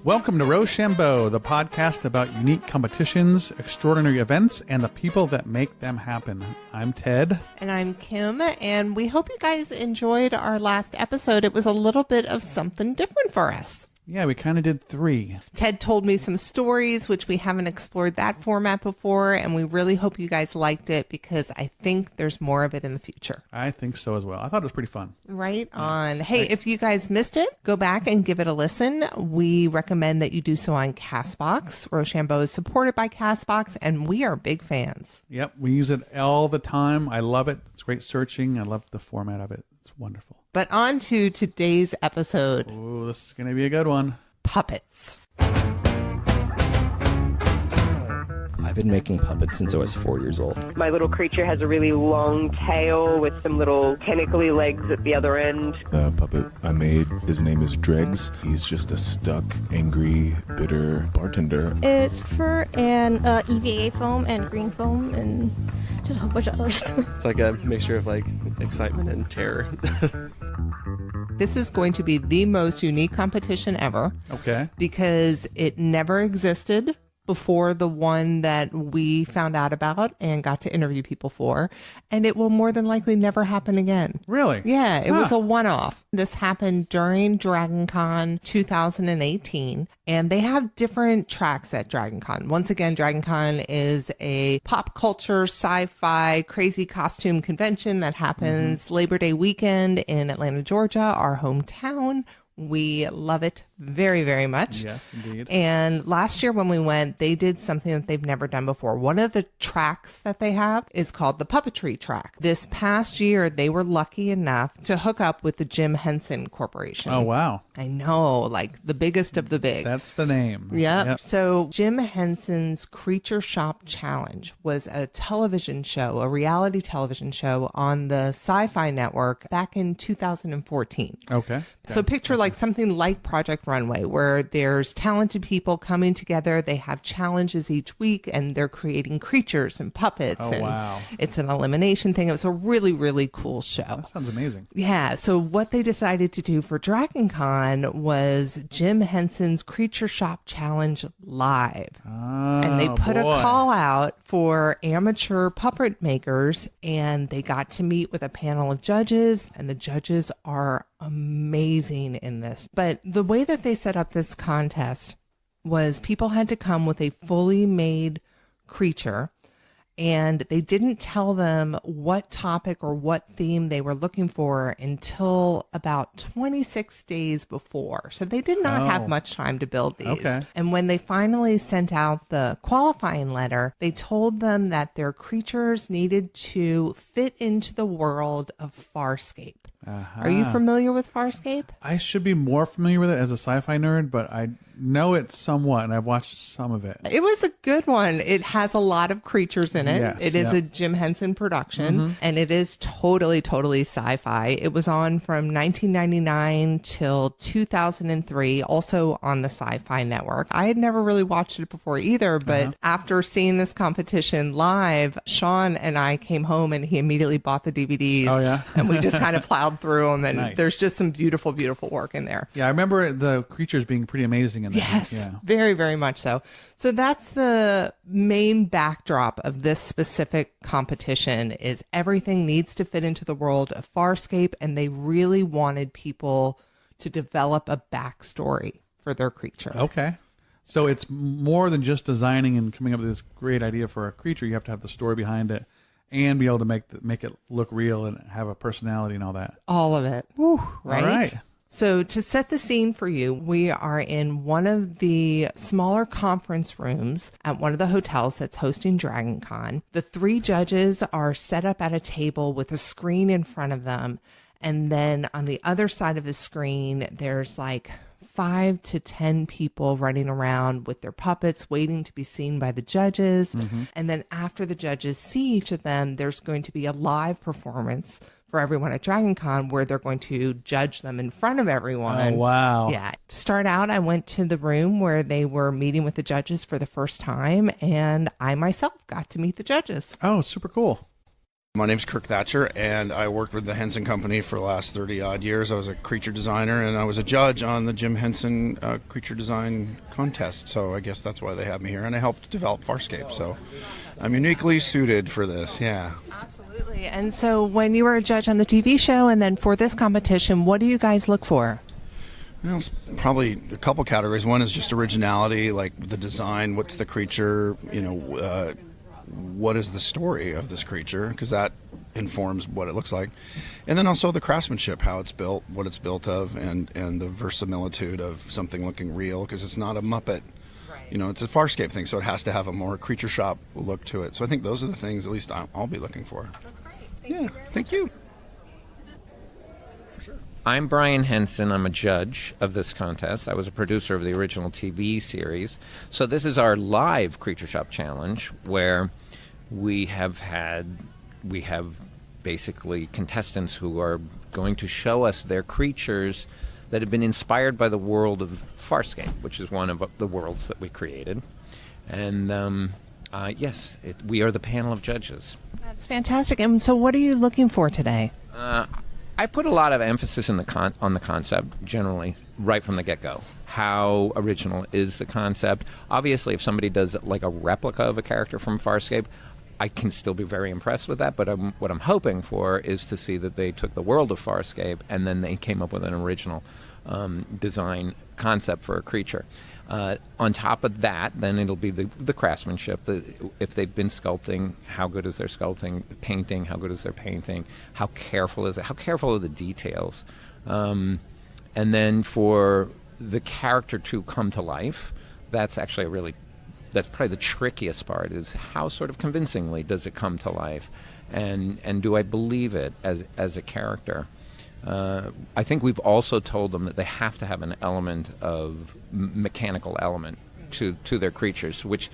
Welcome to Rochambeau, the podcast about unique competitions, extraordinary events, and the people that make them happen. I'm Ted. And I'm Kim, and we hope you guys enjoyed our last episode. It was a little bit of something different for us. Yeah, we kind of did 3. Ted told me some stories, which we haven't explored that format before, and we really hope you guys liked it because I think there's more of it in the future. I think so as well. I thought it was pretty fun. Right on. Hey, if you guys missed it, go back and give it a listen. We recommend that you do so on CastBox. Rochambeau is supported by CastBox, and we are big fans. Yep, we use it all the time. I love it. It's great searching. I love the format of it. It's wonderful. But on to today's episode. Oh, this is going to be a good one. Puppets. I've been making puppets since I was 4 years old. My little creature has a really long tail with some little tentacly legs at the other end. The puppet I made, his name is Dregs. He's just a stuck, angry, bitter bartender. It's fur and EVA foam and green foam and just a whole bunch of other stuff. It's like a mixture of like excitement and terror. This is going to be the most unique competition ever. Okay. Because it never existed before the one that we found out about and got to interview people for. And it will more than likely never happen again. Really? Yeah, it was a one-off. This happened during DragonCon 2018. And they have different tracks at DragonCon. Once again, DragonCon is a pop culture, sci-fi, crazy costume convention that happens Labor Day weekend in Atlanta, Georgia, our hometown. We love it very, very much. Yes, indeed. And last year when we went, they did something that they've never done before. One of the tracks that they have is called the puppetry track. This past year, they were lucky enough to hook up with the Jim Henson Corporation. Oh, wow. I know, like the biggest of the big. That's the name. Yep. So Jim Henson's Creature Shop Challenge was a television show, a reality television show on the Sci-Fi Network back in 2014. Okay. So picture like something like Project Runway, where there's talented people coming together. They have challenges each week, and they're creating creatures and puppets. Oh, and wow. It's an elimination thing. It was a really, really cool show. That sounds amazing. Yeah. So what they decided to do for DragonCon was Jim Henson's Creature Shop Challenge Live. Oh, And they put boy. a call out for amateur puppet makers, and they got to meet with a panel of judges, and the judges are amazing in this. But the way that they set up this contest was people had to come with a fully made creature, and they didn't tell them what topic or what theme they were looking for until about 26 days before. So they did not have much time to build these. Okay. And when they finally sent out the qualifying letter, they told them that their creatures needed to fit into the world of Farscape. Are you familiar with Farscape? I should be more familiar with it as a sci-fi nerd, but I know it somewhat, and I've watched some of it. It was a good one. It has a lot of creatures in it. Yes, It is a Jim Henson production, and it is totally, totally sci-fi. It was on from 1999 till 2003, also on the Sci-Fi Network. I had never really watched it before either, but after seeing this competition live, Sean and I came home, and he immediately bought the DVDs. Oh, yeah? And we just kind of plowed through them, and Nice. there's just some beautiful, beautiful work in there. Yeah, I remember the creatures being pretty amazing in that. Yes, Yeah. very, very much so. So that's the main backdrop of this specific competition is everything needs to fit into the world of Farscape, and they really wanted people to develop a backstory for their creature. Okay. So it's more than just designing and coming up with this great idea for a creature. You have to have the story behind it and be able to make it look real and have a personality and all that. All of it. Woo, right? All right. So to set the scene for you, we are in one of the smaller conference rooms at one of the hotels that's hosting DragonCon. The 3 judges are set up at a table with a screen in front of them. And then on the other side of the screen, there's like 5 to 10 people running around with their puppets waiting to be seen by the judges. And then after the judges see each of them, there's going to be a live performance for everyone at DragonCon where they're going to judge them in front of everyone. Oh, wow. Yeah. To start out, I went to the room where they were meeting with the judges for the first time, and I myself got to meet the judges. Oh, super cool. My name's Kirk Thatcher, and I worked with the Henson Company for the last 30-odd years. I was a creature designer, and I was a judge on the Jim Henson creature design contest, so I guess that's why they have me here. And I helped develop Farscape, so I'm uniquely suited for this, yeah. Absolutely. And so when you were a judge on the TV show and then for this competition, what do you guys look for? Well, it's probably a couple categories. One is just originality, like the design, what's the creature, what is the story of this creature, because that informs what it looks like. And then also the craftsmanship, how it's built, what it's built of, and the verisimilitude of something looking real, because it's not a Muppet. Right. It's a Farscape thing, so it has to have a more creature shop look to it. So I think those are the things, at least I'll be looking for. That's great. Thank you very much. Thank you. I'm Brian Henson. I'm a judge of this contest. I was a producer of the original TV series. So this is our live Creature Shop Challenge, where we have basically contestants who are going to show us their creatures that have been inspired by the world of Farscape, which is one of the worlds that we created. And yes, we are the panel of judges. That's fantastic. And so what are you looking for today? I put a lot of emphasis on the concept, generally, right from the get-go. How original is the concept? Obviously, if somebody does like a replica of a character from Farscape, I can still be very impressed with that, but what I'm hoping for is to see that they took the world of Farscape and then they came up with an original design concept for a creature. On top of that, then it'll be the craftsmanship. If they've been sculpting, how good is their sculpting? Painting, how good is their painting? How careful is it? How careful are the details? And then for the character to come to life, that's actually that's probably the trickiest part, is how sort of convincingly does it come to life? And do I believe it as a character? I think we've also told them that they have to have an element of mechanical element to their creatures, which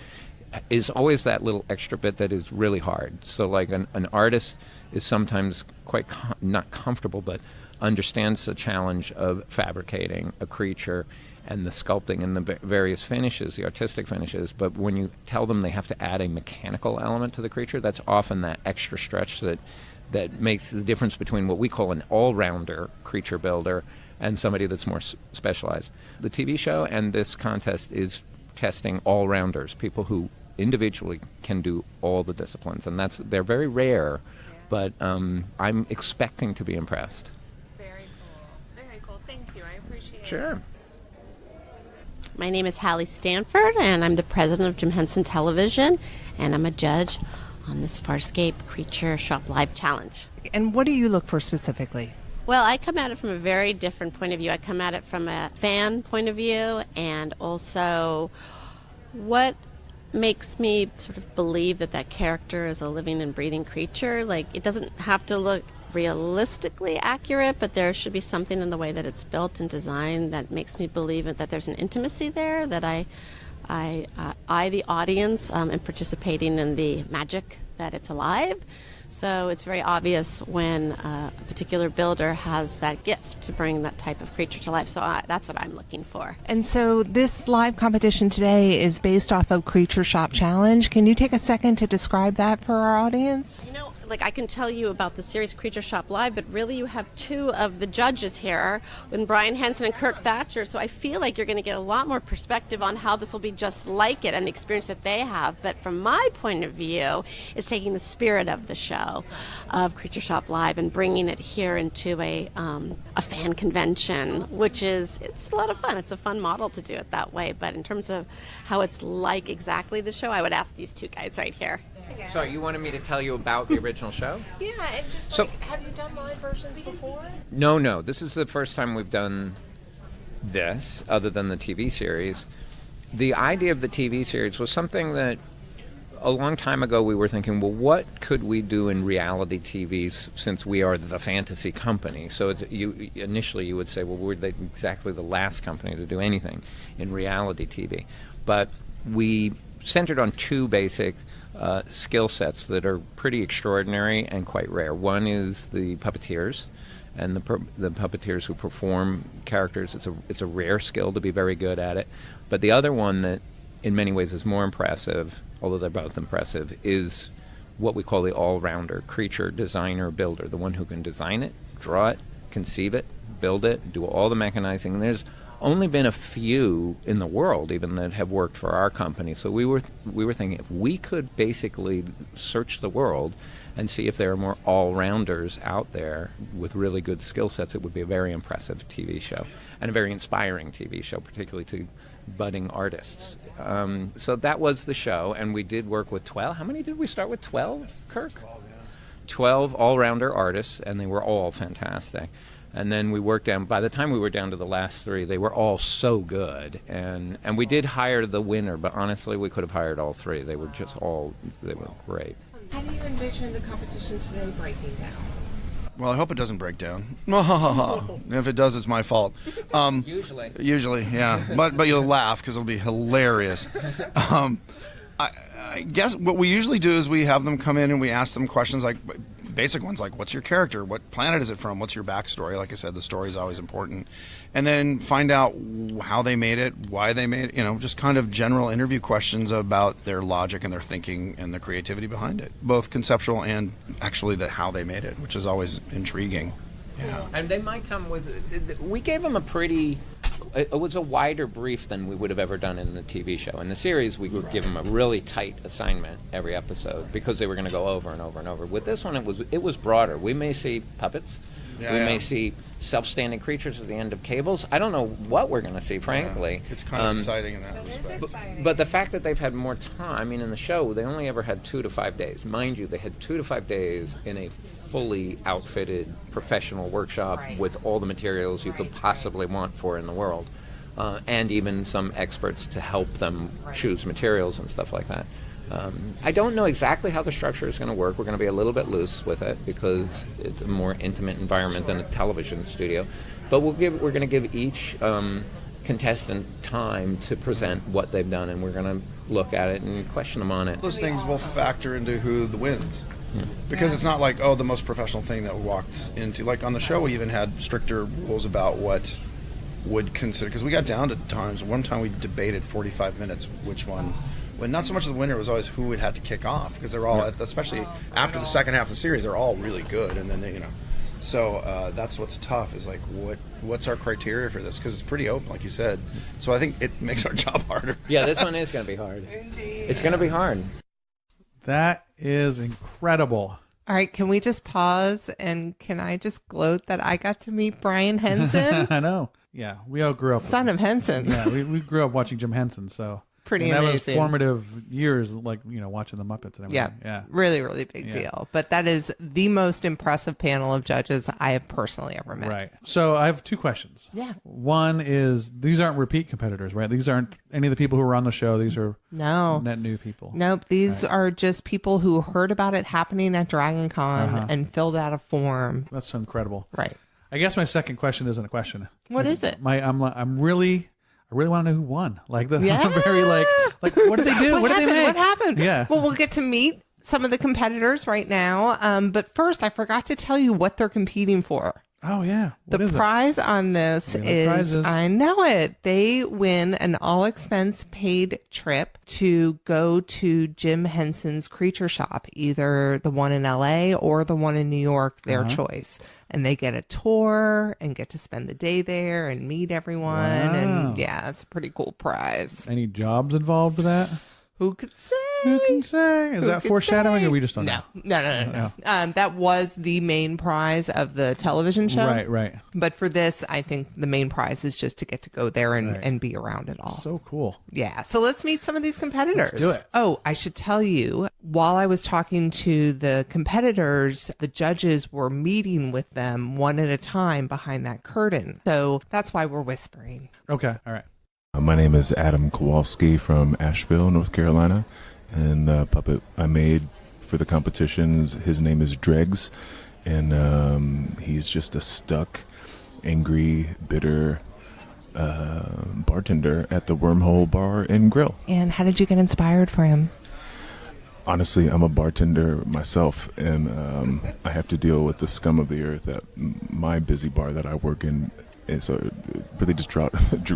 is always that little extra bit that is really hard. So like an artist is sometimes quite not comfortable, but understands the challenge of fabricating a creature and the sculpting and the various finishes, the artistic finishes. But when you tell them they have to add a mechanical element to the creature, that's often that extra stretch that makes the difference between what we call an all-rounder creature builder and somebody that's more specialized. The TV show and this contest is testing all-rounders, people who individually can do all the disciplines, and they're very rare, but I'm expecting to be impressed. Very cool. Very cool. Thank you. I appreciate it. Sure. My name is Hallie Stanford, and I'm the president of Jim Henson Television, and I'm a judge on this Farscape Creature Shop Live Challenge. And what do you look for specifically? Well, I come at it from a very different point of view. I come at it from a fan point of view, and also what makes me sort of believe that character is a living and breathing creature. Like, it doesn't have to look realistically accurate, but there should be something in the way that it's built and designed that makes me believe that there's an intimacy there, that I, the audience, am participating in the magic that it's alive. So it's very obvious when a particular builder has that gift to bring that type of creature to life. So that's what I'm looking for. And so this live competition today is based off of Creature Shop Challenge. Can you take a second to describe that for our audience? You know, like, I can tell you about the series Creature Shop Live, but really you have two of the judges here, with Brian Henson and Kirk Thatcher, so I feel like you're going to get a lot more perspective on how this will be just like it and the experience that they have. But from my point of view, is taking the spirit of the show, of Creature Shop Live, and bringing it here into a fan convention, which it's a lot of fun. It's a fun model to do it that way, but in terms of how it's like exactly the show, I would ask these two guys right here. So you wanted me to tell you about the original show? Yeah, and just have you done live versions before? No. This is the first time we've done this, other than the TV series. The idea of the TV series was something that a long time ago we were thinking, well, what could we do in reality TV since we are the fantasy company? So initially you would say, well, we're exactly the last company to do anything in reality TV. But we centered on two basic skill sets that are pretty extraordinary and quite rare. One is the puppeteers, and the puppeteers who perform characters. It's a rare skill to be very good at it. But the other one that in many ways is more impressive, although they're both impressive, is what we call the all-rounder creature designer builder, the one who can design it, draw it, conceive it, build it, do all the mechanizing. And there's only been a few in the world even that have worked for our company. So we were thinking if we could basically search the world and see if there are more all-rounders out there with really good skill sets, it would be a very impressive TV show and a very inspiring TV show, particularly to budding artists. So that was the show, and we did work with 12. How many did we start with? 12, Kirk? 12 all-rounder artists, and they were all fantastic. And then we worked down, by the time we were down to the last 3, they were all so good. And we did hire the winner, but honestly, we could have hired all 3. They were great. How do you envision the competition today breaking down? Well, I hope it doesn't break down. If it does, it's my fault. Usually, yeah. But you'll laugh because it'll be hilarious. I guess what we usually do is we have them come in and we ask them questions like basic ones like, what's your character? What planet is it from? What's your backstory? Like I said, the story is always important. And then find out how they made it, why they made it, just kind of general interview questions about their logic and their thinking and the creativity behind it, both conceptual and actually how they made it, which is always intriguing. Yeah. And they might come with, we gave them it was a wider brief than we would have ever done in the TV show. In the series, we would give them a really tight assignment every episode because they were going to go over and over and over. With this one, it was broader. We may see puppets. We may see self-standing creatures at the end of cables. I don't know what we're going to see, frankly. It's kind of exciting in that respect. But the fact that they've had more time, in the show, they only ever had 2 to 5 days. Mind you, they had 2 to 5 days in a fully outfitted professional workshop with all the materials you could possibly want for in the world, and even some experts to help them choose materials and stuff like that. I don't know exactly how the structure is going to work. We're going to be a little bit loose with it because it's a more intimate environment than a television studio. But we're going to give each contestant time to present what they've done, and we're going to look at it and question them on it. Those things will factor into who wins. Because it's not like, the most professional thing that we walked into. Like on the show, we even had stricter rules about what would consider, because we got down to times. One time we debated 45 minutes which one. When not so much the winner, it was always who would have to kick off, because they're all, especially after the second half of the series, they're all really good, and then So that's what's tough is like what's our criteria for this, because it's pretty open, like you said. So I think it makes our job harder. Yeah, this one is going to be hard. Indeed. It's going to be hard. That is incredible. All right, can we just pause and can I just gloat that I got to meet Brian Henson? I know. Yeah, we all grew up. Son of Henson. Yeah, we grew up watching Jim Henson, so. Pretty and that amazing. was formative years, like, watching the Muppets and everything. Yeah. Really, really big deal. But that is the most impressive panel of judges I have personally ever met. Right. So I have 2 questions. Yeah. One is, these aren't repeat competitors, right? These aren't any of the people who were on the show. These are net new people. Nope. These are just people who heard about it happening at Dragon Con and filled out a form. That's incredible. Right. I guess my second question isn't a question. What is it? I really want to know who won. Like I'm very like what did they do? What did they make? What happened? Yeah. Well, we'll get to meet some of the competitors right now. But first, I forgot to tell you what they're competing for. Oh yeah. What the prize on this is I know it. They win an all-expense paid trip to go to Jim Henson's creature shop, either the one in LA or the one in New York, their choice. And they get a tour and get to spend the day there and meet everyone. Wow. And yeah, it's a pretty cool prize. Any jobs involved with that? Who could say? Who can say? Is that foreshadowing, or we just don't know? No. That was the main prize of the television show. Right. But for this, I think the main prize is just to get to go there and be around it all. So cool. Yeah. So let's meet some of these competitors. Let's do it. Oh, I should tell you, while I was talking to the competitors, the judges were meeting with them one at a time behind that curtain. So that's why we're whispering. Okay. All right. My name is Adam Kowalski from Asheville, North Carolina, and the puppet I made for the competitions, his name is Dregs, and he's just a stuck, angry, bitter bartender at the Wormhole Bar and Grill. And how did you get inspired for him? Honestly, I'm a bartender myself, and I have to deal with the scum of the earth at my busy bar that I work in And so it really just drew a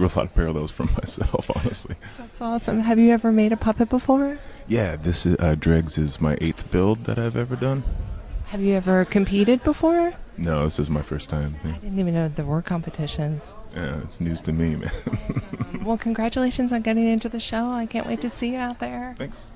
lot of parallels from myself, honestly. That's awesome. Have you ever made a puppet before? Yeah, this is Dregs is my 8th build that I've ever done. Have you ever competed before? No, this is my first time. I didn't even know there were competitions. Yeah, it's news to me, man. Well, congratulations on getting into the show. I can't wait to see you out there. Thanks.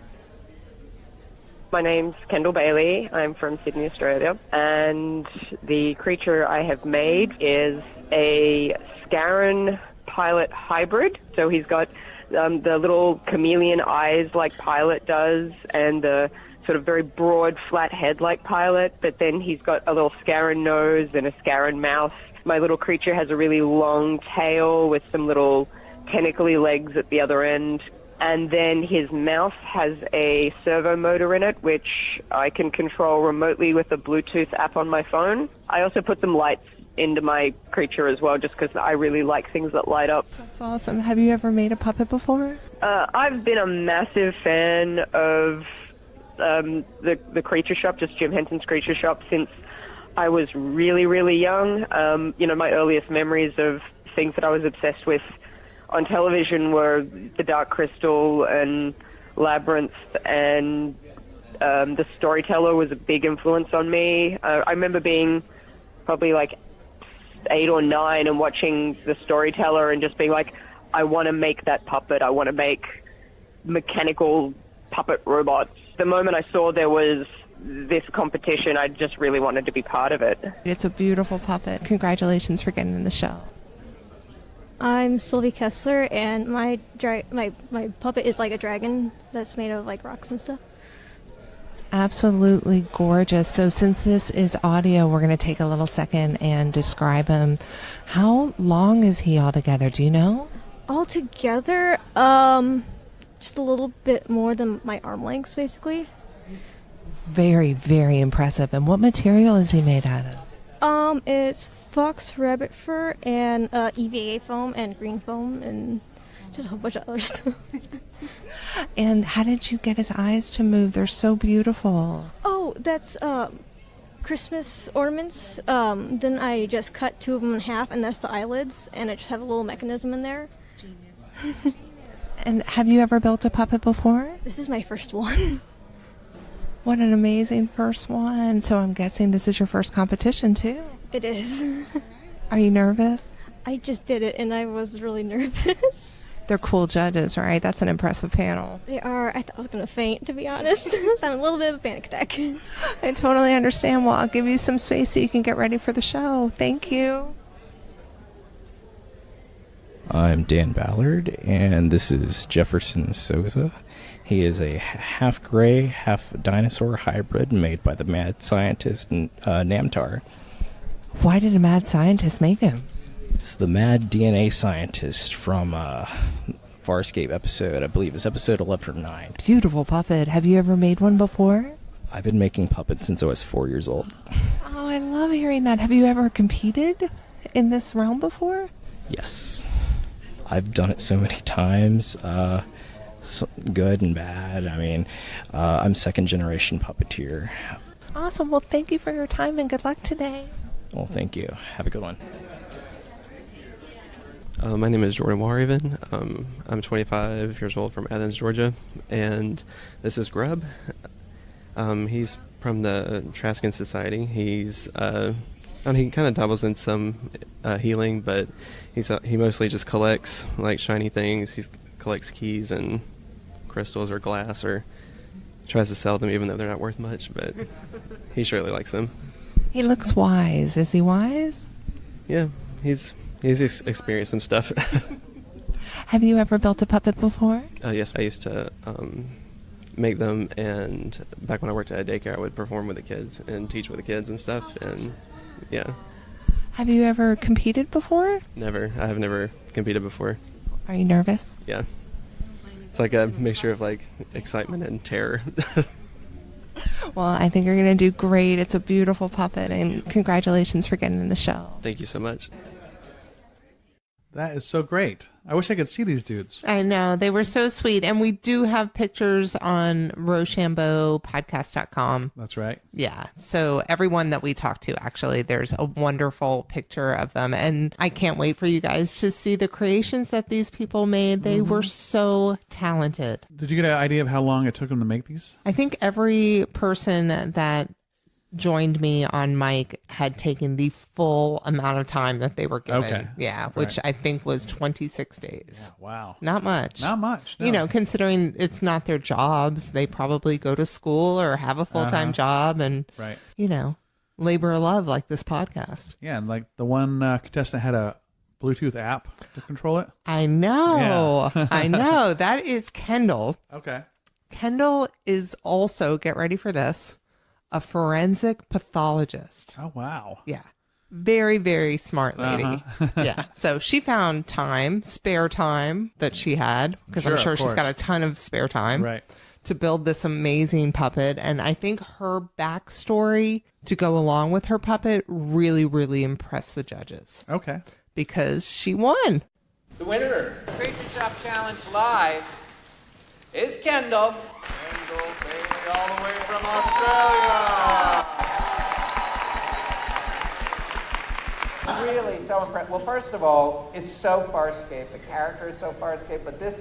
My name's Kendall Bailey. I'm from Sydney, Australia, and the creature I have made is a Scarron Pilot hybrid. So he's got the little chameleon eyes like Pilot does, and the sort of very broad, flat head like Pilot, but then he's got a little Scarron nose and a Scarron mouth. My little creature has a really long tail with some little tentacly legs at the other end. And then his mouth has a servo motor in it, which I can control remotely with a Bluetooth app on my phone. I also put some lights into my creature as well, just because I really like things that light up. That's awesome. Have you ever made a puppet before? I've been a massive fan of the Creature Shop, just Jim Henson's Creature Shop, since I was really, really young. My earliest memories of things that I was obsessed with on television were The Dark Crystal and Labyrinth, and The Storyteller was a big influence on me. I remember being probably like 8 or 9 and watching The Storyteller and just being like, I want to make that puppet. I want to make mechanical puppet robots. The moment I saw there was this competition, I just really wanted to be part of it. It's a beautiful puppet. Congratulations for getting in the show. I'm Sylvie Kessler, and my puppet is like a dragon that's made of like rocks and stuff. It's absolutely gorgeous. So since this is audio, we're going to take a little second and describe him. How long is he altogether? Do you know? Altogether, just a little bit more than my arm lengths, basically. Very, very impressive. And what material is he made out of? It's fox rabbit fur and EVA foam and green foam and just a whole bunch of other stuff. And how did you get his eyes to move? They're so beautiful. Oh, that's Christmas ornaments. Then I just cut 2 of them in half, and that's the eyelids, and I just have a little mechanism in there. Genius. And have you ever built a puppet before? This is my first one. What an amazing first one. So I'm guessing this is your first competition, too? It is. Are you nervous? I just did it, and I was really nervous. They're cool judges, right? That's an impressive panel. They are. I thought I was going to faint, to be honest. So I'm a little bit of a panic attack. I totally understand. Well, I'll give you some space so you can get ready for the show. Thank you. I'm Dan Ballard, and this is Jefferson Souza. He is a half gray, half dinosaur hybrid made by the mad scientist Namtar. Why did a mad scientist make him? It's the mad DNA scientist from Farscape episode, I believe it's episode 11 or 9. Beautiful puppet. Have you ever made one before? I've been making puppets since I was 4 years old. Oh, I love hearing that. Have you ever competed in this realm before? Yes. I've done it so many times. Good and bad. I mean, I'm second generation puppeteer. Awesome. Well, thank you for your time and good luck today. Well, thank you. Have a good one. My name is Jordan Warhaven. I'm 25 years old from Athens, Georgia, and this is Grub. He's from the Traskin Society. He's he kind of dabbles in some healing, but he mostly just collects like shiny things. He collects keys and crystals or glass, or tries to sell them even though they're not worth much, but he surely likes them. He looks wise. Is he wise? Yeah, he's experienced some stuff. Have you ever built a puppet before? Yes, I used to make them, and back when I worked at a daycare, I would perform with the kids and teach with the kids and stuff, and yeah. Have you ever competed before? Never. I have never competed before. Are you nervous? Yeah. It's like a mixture of like excitement and terror. Well, I think you're going to do great. It's a beautiful puppet, and congratulations for getting in the show. Thank you so much. That is so great. I wish I could see these dudes. I know. They were so sweet. And we do have pictures on RochambeauPodcast.com. That's right. Yeah. So everyone that we talked to, actually, there's a wonderful picture of them. And I can't wait for you guys to see the creations that these people made. They were so talented. Did you get an idea of how long it took them to make these? I think every person that joined me on mic had taken the full amount of time that they were given. Okay. Yeah, which I think was 26 days. Yeah, wow. Not much. Not much. No. You know, considering it's not their jobs, they probably go to school or have a full-time job and, Right. you know, labor of love like this podcast. Yeah, and like the one contestant had a Bluetooth app to control it. I know. Yeah. I know. That is Kendall. Okay. Kendall is also, get ready for this, a forensic pathologist. Oh, wow. Yeah. Very, very smart lady. Yeah. So she found time, spare time that she had, because I'm Sure, sure of she's got course. a ton of spare time. Right. To build this amazing puppet. And I think her backstory to go along with her puppet really, really impressed the judges Okay. because she won. The winner, Creature Shop Challenge Live, is Kendall. Kendall, baby, all the way from Australia. Really so impressed. Well, first of all, it's so Farscape. The character is so Farscape, but this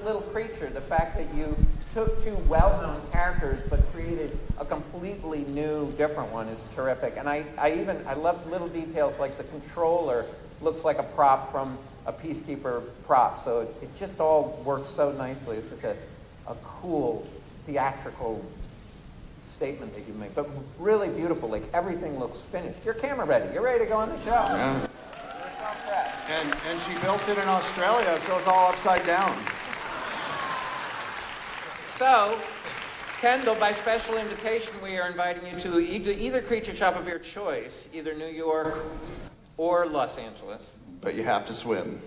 little creature, the fact that you took two well-known characters but created a completely new, different one is terrific. And I love little details like the controller looks like a prop from a Peacekeeper prop. So it just all works so nicely. It's such a cool theatrical statement that you make, but really beautiful. Like everything looks finished. You're camera ready. You're ready to go on the show. Yeah. And she built it in Australia, so it's all upside down. So, Kendall, by special invitation, we are inviting you to either creature shop of your choice, either New York or Los Angeles. But you have to swim.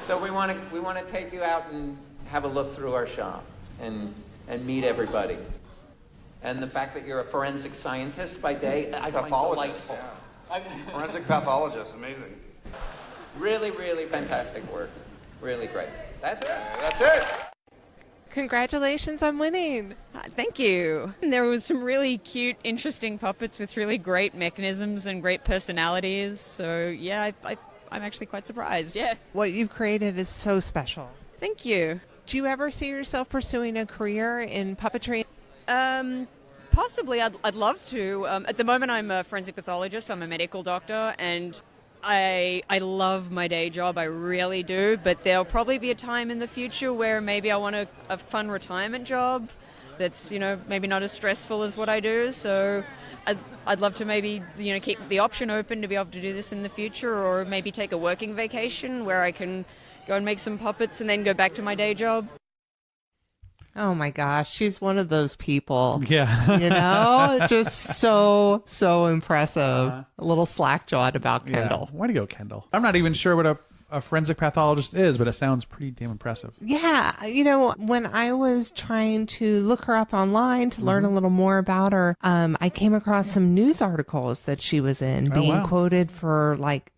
So we want to take you out and have a look through our shop and meet everybody. And the fact that you're a forensic scientist by day, I find delightful. Yeah. Forensic pathologist, amazing. Really, really fantastic work. Really great. That's it. That's it. Congratulations on winning. Thank you. There was some really cute, interesting puppets with really great mechanisms and great personalities. So, yeah, I'm actually quite surprised, yes. What you've created is so special. Thank you. Do you ever see yourself pursuing a career in puppetry? Possibly. I'd love to. At the moment, I'm a forensic pathologist. I'm a medical doctor, and I love my day job. I really do. But there'll probably be a time in the future where maybe I want a fun retirement job that's, maybe not as stressful as what I do. So I'd love to maybe, keep the option open to be able to do this in the future, or maybe take a working vacation where I can go and make some puppets and then go back to my day job. Oh my gosh, she's one of those people. Yeah. Just so impressive. A little slack-jawed about Kendall. Yeah. Way to go, Kendall. I'm not even sure what a forensic pathologist is, but it sounds pretty damn impressive. Yeah. When I was trying to look her up online to learn a little more about her, I came across some news articles that she was in being quoted for like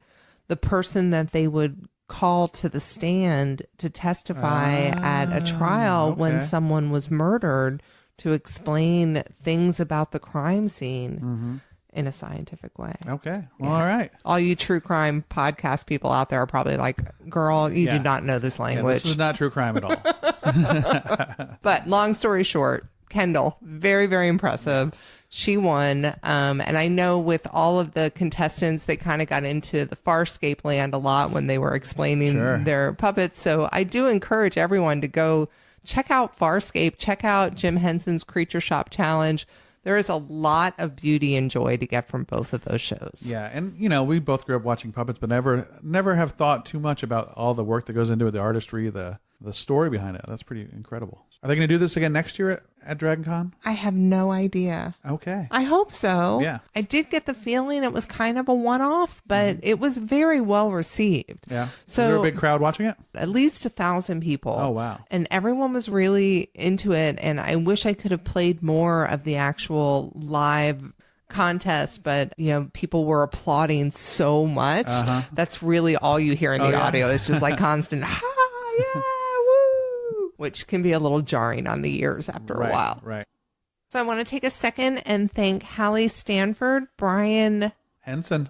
the person that they would call to the stand to testify at a trial when someone was murdered, to explain things about the crime scene in a scientific way. Okay. Well, all right. All you true crime podcast people out there are probably like, girl, you do not know this language. This is not true crime at all. But long story short, Kendall, very, very impressive. She won. And I know with all of the contestants, they kind of got into the Farscape land a lot when they were explaining their puppets. So I do encourage everyone to go check out Farscape, check out Jim Henson's Creature Shop Challenge. There is a lot of beauty and joy to get from both of those shows. Yeah, and we both grew up watching puppets, but never have thought too much about all the work that goes into it, the artistry, the story behind it. That's pretty incredible. Are they going to do this again next year at DragonCon? I have no idea. Okay. I hope so. Yeah. I did get the feeling it was kind of a one-off, but it was very well received. Yeah. So is there a big crowd watching it? At least 1,000 people. Oh, wow. And everyone was really into it, and I wish I could have played more of the actual live contest, but people were applauding so much. That's really all you hear in the audio. It's just like constant, yeah, woo, which can be a little jarring on the ears after a while. Right. So I want to take a second and thank Hallie Stanford, Brian Henson,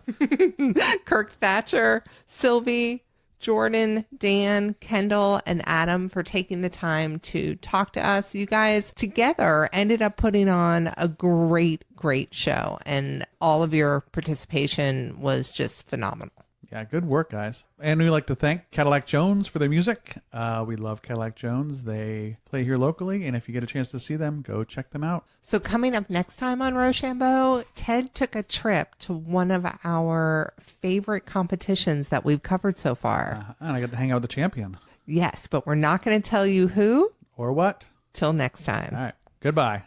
Kirk Thatcher, Sylvie, Jordan, Dan, Kendall, and Adam for taking the time to talk to us. You guys together ended up putting on a great show, and all of your participation was just phenomenal. Yeah, good work, guys. And we'd like to thank Cadillac Jones for their music. We love Cadillac Jones. They play here locally, and if you get a chance to see them, go check them out. So coming up next time on Rochambeau, Ted took a trip to one of our favorite competitions that we've covered so far. And I got to hang out with the champion. Yes, but we're not going to tell you who or what till next time. All right. Goodbye.